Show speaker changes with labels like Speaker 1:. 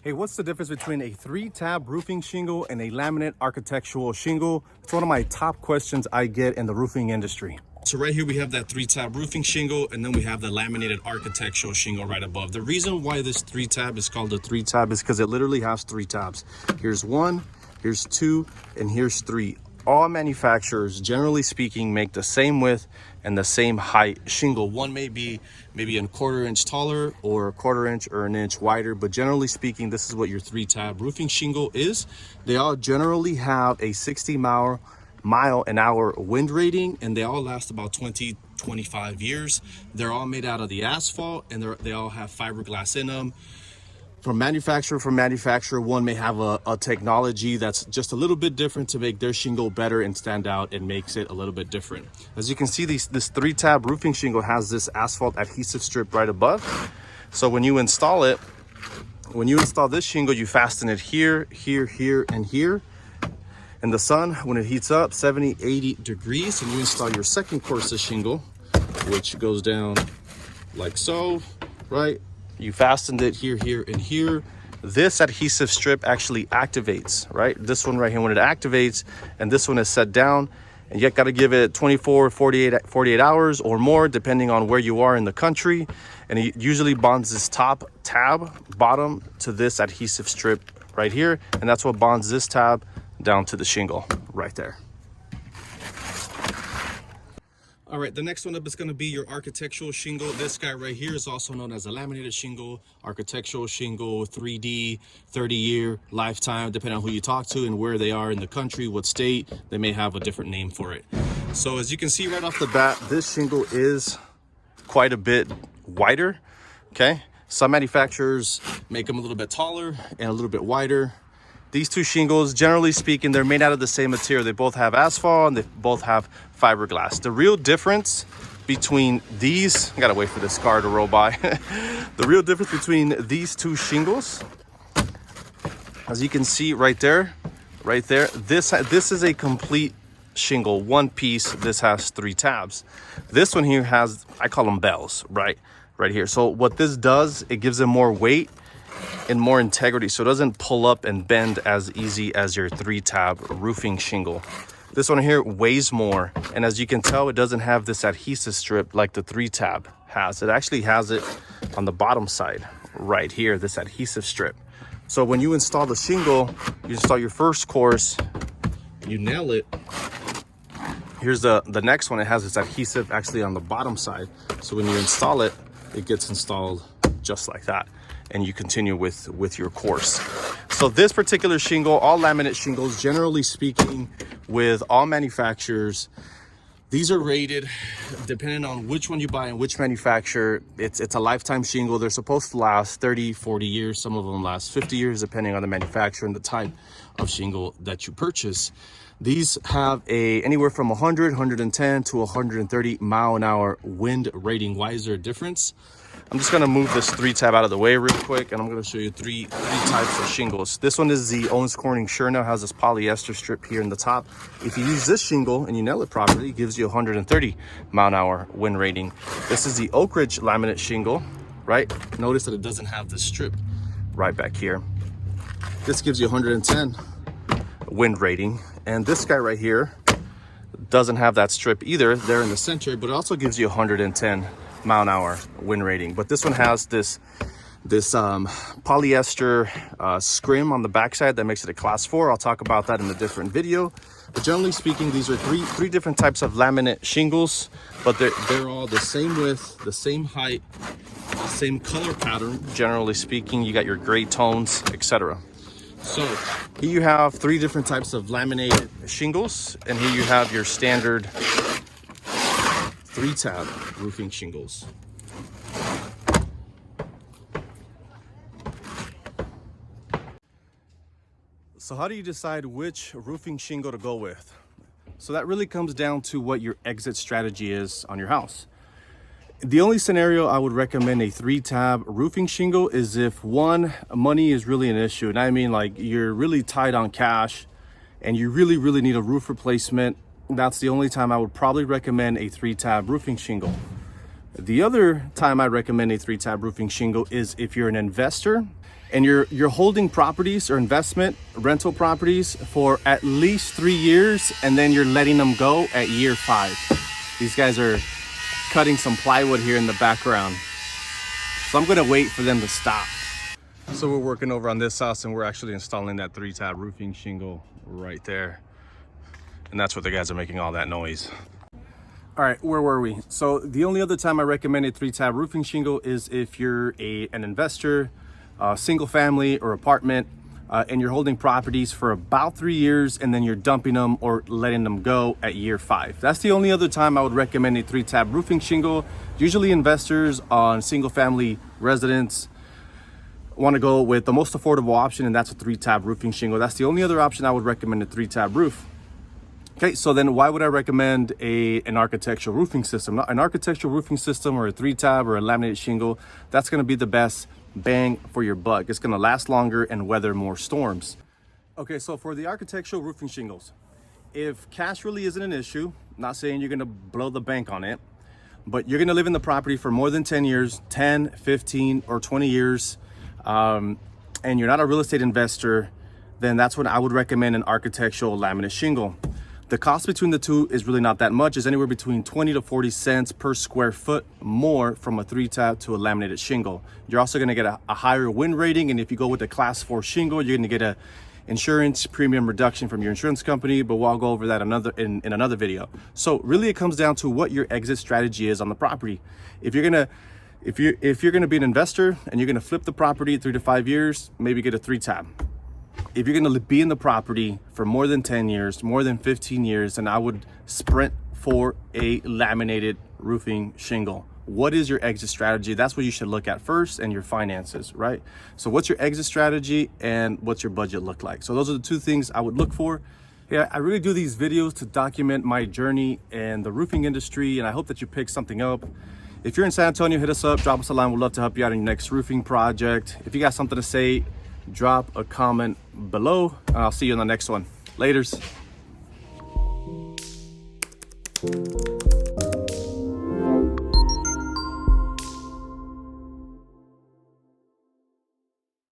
Speaker 1: Hey, what's the difference between a 3-tab roofing shingle and a laminate architectural shingle? It's one of my top questions I get in the roofing industry.
Speaker 2: So right here we have that 3-tab roofing shingle, and then we have the laminated architectural shingle right above. The reason why this 3-tab is called a 3-tab is because it literally has 3 tabs. Here's 1, here's 2, and here's 3. All manufacturers, generally speaking, make the same width and the same height shingle. One may be maybe a 1/4 inch taller or a 1/4 inch or an inch wider, but generally speaking, this is what your 3-tab roofing shingle is. They all generally have a 60 mile an hour wind rating, and they all last about 20-25 years. They're all made out of the asphalt, and they all have fiberglass in them. From manufacturer, one may have a technology that's just a little bit different to make their shingle better and stand out and makes it a little bit different. As you can see, this 3-tab roofing shingle has this asphalt adhesive strip right above. So when you install this shingle, you fasten it here, here, here, and here. In the sun, when it heats up 70-80 degrees, and you install your second course of shingle, which goes down like so, right? You fastened it here, here, and here. This adhesive strip actually activates, right? This one right here, when it activates, and this one is set down, and you got to give it 24, 48 hours or more, depending on where you are in the country. And it usually bonds this top tab bottom to this adhesive strip right here. And that's what bonds this tab down to the shingle right there. All right, the next one up is going to be your architectural shingle. This guy right here is also known as a laminated shingle, architectural shingle, 3D, 30-year, lifetime, depending on who you talk to and where they are in the country, what state, they may have a different name for it. So as you can see right off the bat, this shingle is quite a bit wider, okay? Some manufacturers make them a little bit taller and a little bit wider. These two shingles, generally speaking, they're made out of the same material. They both have asphalt and they both have fiberglass. The real difference between these, I gotta wait for this car to roll by. The real difference between these two shingles, as you can see right there, this is a complete shingle, one piece. This has 3 tabs. This one here has, I call them bells, right here. So what this does, it gives them more weight and more integrity, so it doesn't pull up and bend as easy as your 3-tab roofing shingle. This one here weighs more, and as you can tell, it doesn't have this adhesive strip like the 3-tab has. It actually has it on the bottom side right here, this adhesive strip. So when you install the shingle, you install your first course, you nail it. Here's the next one. It has this adhesive actually on the bottom side, so when you install it, it gets installed just like that, and you continue with your course. So this particular shingle, all laminate shingles, generally speaking, with all manufacturers, these are rated depending on which one you buy and which manufacturer. It's a lifetime shingle. They're supposed to last 30-40 years. Some of them last 50 years depending on the manufacturer and the type of shingle that you purchase. These have anywhere from 100, 110 to 130 mile an hour wind rating. Why is there a difference? I'm just gonna move this 3-tab out of the way real quick, and I'm gonna show you three types of shingles. This one is the Owens Corning Sherno, has this polyester strip here in the top. If you use this shingle and you nail it properly, it gives you 130 mile an hour wind rating. This is the Oakridge laminate shingle, right? Notice that it doesn't have the strip right back here. This gives you 110 wind rating, and this guy right here doesn't have that strip either. They're in the center, but it also gives you 110 mile an hour wind rating. But this one has this polyester scrim on the backside that makes it a class 4. I'll talk about that in a different video. But generally speaking, these are three different types of laminate shingles, but they're all the same width, the same height, the same color pattern. Generally speaking, you got your gray tones, etc. So here you have 3 different types of laminated shingles, and here you have your standard 3-tab roofing shingles.
Speaker 1: So how do you decide which roofing shingle to go with? So that really comes down to what your exit strategy is on your house. The only scenario I would recommend a 3-tab roofing shingle is if, one, money is really an issue. And I mean, like, you're really tight on cash and you really need a roof replacement. That's the only time I would probably recommend a 3-tab roofing shingle. The other time I recommend a 3-tab roofing shingle is if you're an investor and you're holding properties or investment rental properties for at least 3 years, and then you're letting them go at year 5. These guys are cutting some plywood here in the background, so I'm gonna wait for them to stop. So we're working over on this house and we're actually installing that 3-tab roofing shingle right there, and that's what the guys are making all that noise. All right, where were we? So the only other time I recommend a 3-tab roofing shingle is if you're an investor, single family or apartment, and you're holding properties for about 3 years, and then you're dumping them or letting them go at year 5. That's the only other time I would recommend a 3-tab roofing shingle. Usually investors on single family residents want to go with the most affordable option, and that's a 3-tab roofing shingle. That's the only other option I would recommend, a 3-tab roof. Okay, so then why would I recommend an architectural roofing system? An architectural roofing system or a 3-tab or a laminated shingle, that's gonna be the best bang for your buck. It's gonna last longer and weather more storms. Okay, so for the architectural roofing shingles, if cash really isn't an issue, not saying you're gonna blow the bank on it, but you're gonna live in the property for more than 10 years, 10, 15, or 20 years, and you're not a real estate investor, then that's when I would recommend an architectural laminate shingle. The cost between the two is really not that much. It's anywhere between 20 to 40 cents per square foot more from a 3-tab to a laminated shingle. You're also gonna get a higher wind rating, and if you go with the class 4 shingle, you're gonna get a insurance premium reduction from your insurance company, but we'll go over that in another video. So really it comes down to what your exit strategy is on the property. If you're gonna be an investor and you're gonna flip the property 3 to 5 years, maybe get a 3-tab. If you're gonna be in the property for more than 10 years, more than 15 years, then I would sprint for a laminated roofing shingle. What is your exit strategy? That's what you should look at first, and your finances, right? So what's your exit strategy and what's your budget look like? So those are the two things I would look for. Yeah, I really do these videos to document my journey in the roofing industry, and I hope that you pick something up. If you're in San Antonio, hit us up, drop us a line. We'd love to help you out in your next roofing project. If you got something to say, drop a comment below, and I'll see you in the next one. Laters.